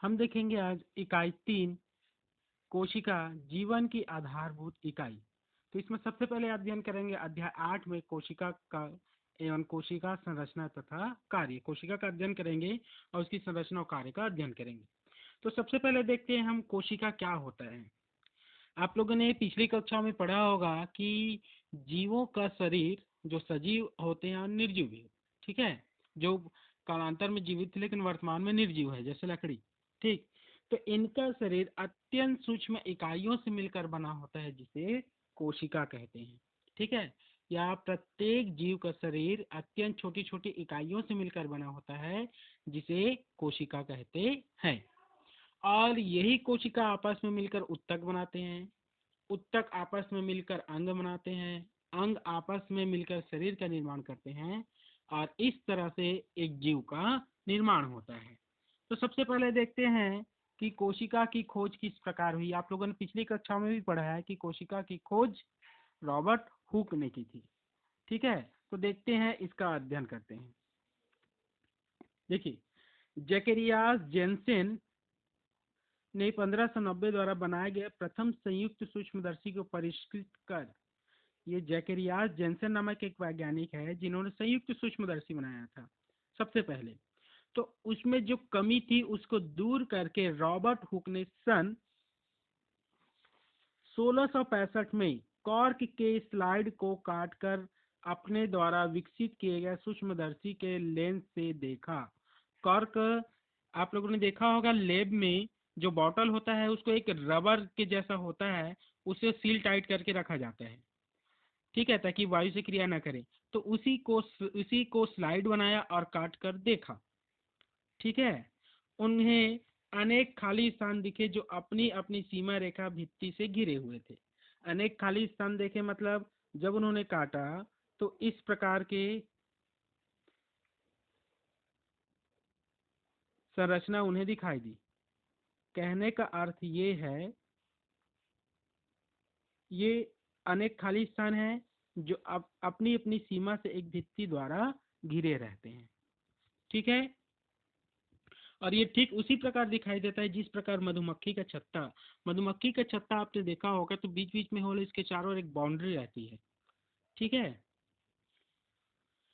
हम देखेंगे आज इकाई 3 कोशिका जीवन की आधारभूत इकाई। तो इसमें सबसे पहले अध्ययन करेंगे अध्याय 8 में कोशिका का एवं कोशिका संरचना तथा कार्य। कोशिका का अध्ययन करेंगे और उसकी संरचना और कार्य का अध्ययन करेंगे। तो सबसे पहले देखते हैं हम कोशिका क्या होता है। आप लोगों ने पिछली कक्षा में पढ़ा होगा कि जीवों का शरीर जो सजीव होते हैं और निर्जीव भी, ठीक है, जो कालांतर में जीवित थे लेकिन वर्तमान में निर्जीव है, जैसे लकड़ी। ठीक, तो इनका शरीर अत्यंत सूक्ष्म इकाइयों से मिलकर बना होता है जिसे कोशिका कहते हैं। ठीक है, या प्रत्येक जीव का शरीर अत्यंत छोटी छोटी इकाइयों से मिलकर बना होता है जिसे कोशिका कहते हैं। और यही कोशिका आपस में मिलकर उत्तक बनाते हैं, उत्तक आपस में मिलकर अंग बनाते हैं, अंग आपस में मिलकर शरीर का निर्माण करते हैं और इस तरह से एक जीव का निर्माण होता है। तो सबसे पहले देखते हैं कि कोशिका की खोज किस प्रकार हुई। आप लोगों ने पिछली कक्षा में भी पढ़ा है कि कोशिका की खोज रॉबर्ट हुक ने की थी। ठीक है, तो देखते हैं, इसका अध्ययन करते हैं। देखिए, जैकेरियास जेनसेन ने 1590 द्वारा बनाए गए प्रथम संयुक्त सूक्ष्मदर्शी को परिष्कृत कर, ये जैकेरियास जेनसेन नामक एक वैज्ञानिक है जिन्होंने संयुक्त सूक्ष्मदर्शी बनाया था सबसे पहले। तो उसमें जो कमी थी उसको दूर करके रॉबर्ट हुक ने सन 1665 में कॉर्क के स्लाइड को काटकर अपने द्वारा विकसित किए गए सूक्ष्मदर्शी के लेंस से देखा। कॉर्क आप लोगों ने देखा होगा, लेब में जो बॉटल होता है उसको एक रबर के जैसा होता है, उसे सील टाइट करके रखा जाता है, ठीक है, ताकि वायु से क्रिया न करे। तो उसी को स्लाइड बनाया और काट कर देखा। ठीक है, उन्हें अनेक खाली स्थान दिखे जो अपनी अपनी सीमा रेखा भित्ति से घिरे हुए थे। अनेक खाली स्थान देखे मतलब जब उन्होंने काटा तो इस प्रकार के संरचना उन्हें दिखाई दी। कहने का अर्थ ये है, ये अनेक खाली स्थान है जो अपनी अपनी सीमा से एक भित्ति द्वारा घिरे रहते हैं। ठीक है, और ये ठीक उसी प्रकार दिखाई देता है जिस प्रकार मधुमक्खी का छत्ता आपने देखा होगा, तो बीच बीच में होल इसके चारों ओर एक बाउंड्री रहती है। ठीक है,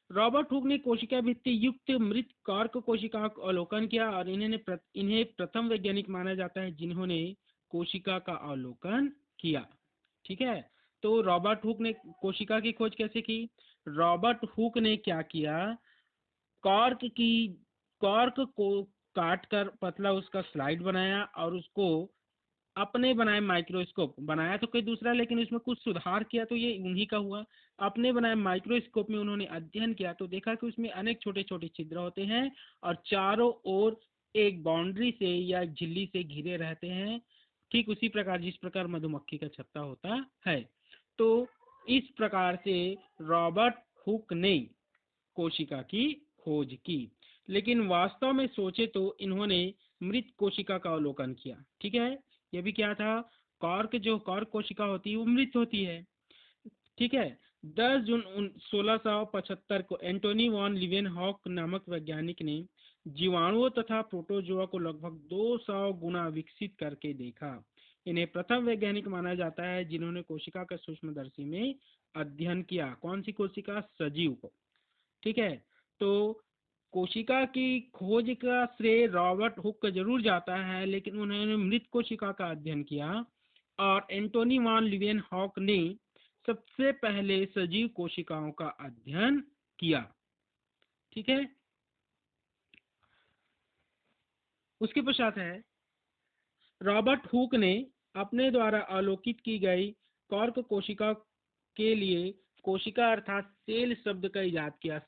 रॉबर्ट हुक ने कोशिका भित्ति युक्त मृत कॉर्क कोशिकाओं का अवलोकन किया और इन्हें प्रथम वैज्ञानिक माना जाता है जिन्होंने कोशिका का अवलोकन किया। ठीक है, तो रॉबर्ट हुक ने कोशिका की खोज कैसे की? रॉबर्ट हुक ने क्या किया, कॉर्क को काट कर पतला उसका स्लाइड बनाया और उसको अपने बनाए माइक्रोस्कोप बनाया तो कोई दूसरा, लेकिन इसमें कुछ सुधार किया तो ये उन्हीं का हुआ। अपने बनाए माइक्रोस्कोप में उन्होंने अध्ययन किया तो देखा कि उसमें अनेक छोटे छोटे छिद्र होते हैं और चारों ओर एक बाउंड्री से या एक झिल्ली से घिरे रहते हैं, ठीक उसी प्रकार जिस प्रकार मधुमक्खी का छत्ता होता है। तो इस प्रकार से रॉबर्ट हुक ने कोशिका की खोज की, लेकिन वास्तव में सोचे तो इन्होंने मृत कोशिका का अवलोकन किया। ठीक है, ये भी क्या था, कॉर्क कोशिका होती है वो मृत होती है। ठीक है, 10 जून 1675 को एंटोनी वॉन लीवेनहॉक नामक वैज्ञानिक ने जीवाणुओं तथा प्रोटोजोआ को लगभग 200 गुना विकसित करके देखा। इन्हें प्रथम वैज्ञानिक माना जाता है जिन्होंने कोशिका का सूक्ष्मदर्शी में अध्ययन किया। कौन सी कोशिका? सजीव को। ठीक है, तो कोशिका की खोज का श्रेय रॉबर्ट हुक को जरूर जाता है, लेकिन उन्होंने मृत कोशिका का अध्ययन किया और एंटोनी वॉन लीवेनहॉक ने सबसे पहले सजीव कोशिकाओं का अध्ययन किया। ठीक है, उसके पश्चात है रॉबर्ट हुक ने अपने द्वारा अवलोकित की गई कॉर्क कोशिका के लिए कोशिका अर्थात सेल शब्द का इजाद किया।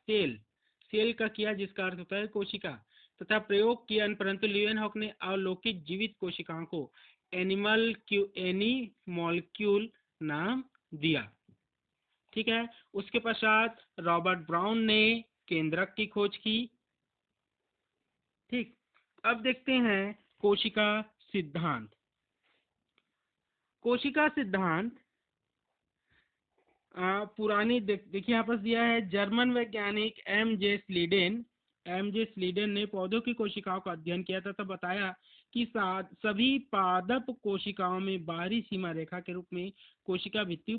सेल का किया जिसका अर्थ होता है कोशिका, तथा प्रयोग किया, परंतु लीवेनहॉक ने अवलोकित जीवित कोशिकाओं को एनिमॉल्क्यूल नाम दिया। ठीक है, उसके पश्चात रॉबर्ट ब्राउन ने केंद्रक की खोज की। ठीक, अब देखते हैं कोशिका सिद्धांत। कोशिका सिद्धांत पुरानी देखिए यहाँ पर दिया है, जर्मन वैज्ञानिक एम जे स्लीडेन एम.जे. स्लीडन ने पौधों की कोशिकाओं का अध्ययन किया तथा बताया कि सभी पादप कोशिकाओं में बाहरी सीमा रेखा के रूप में कोशिका भित्ति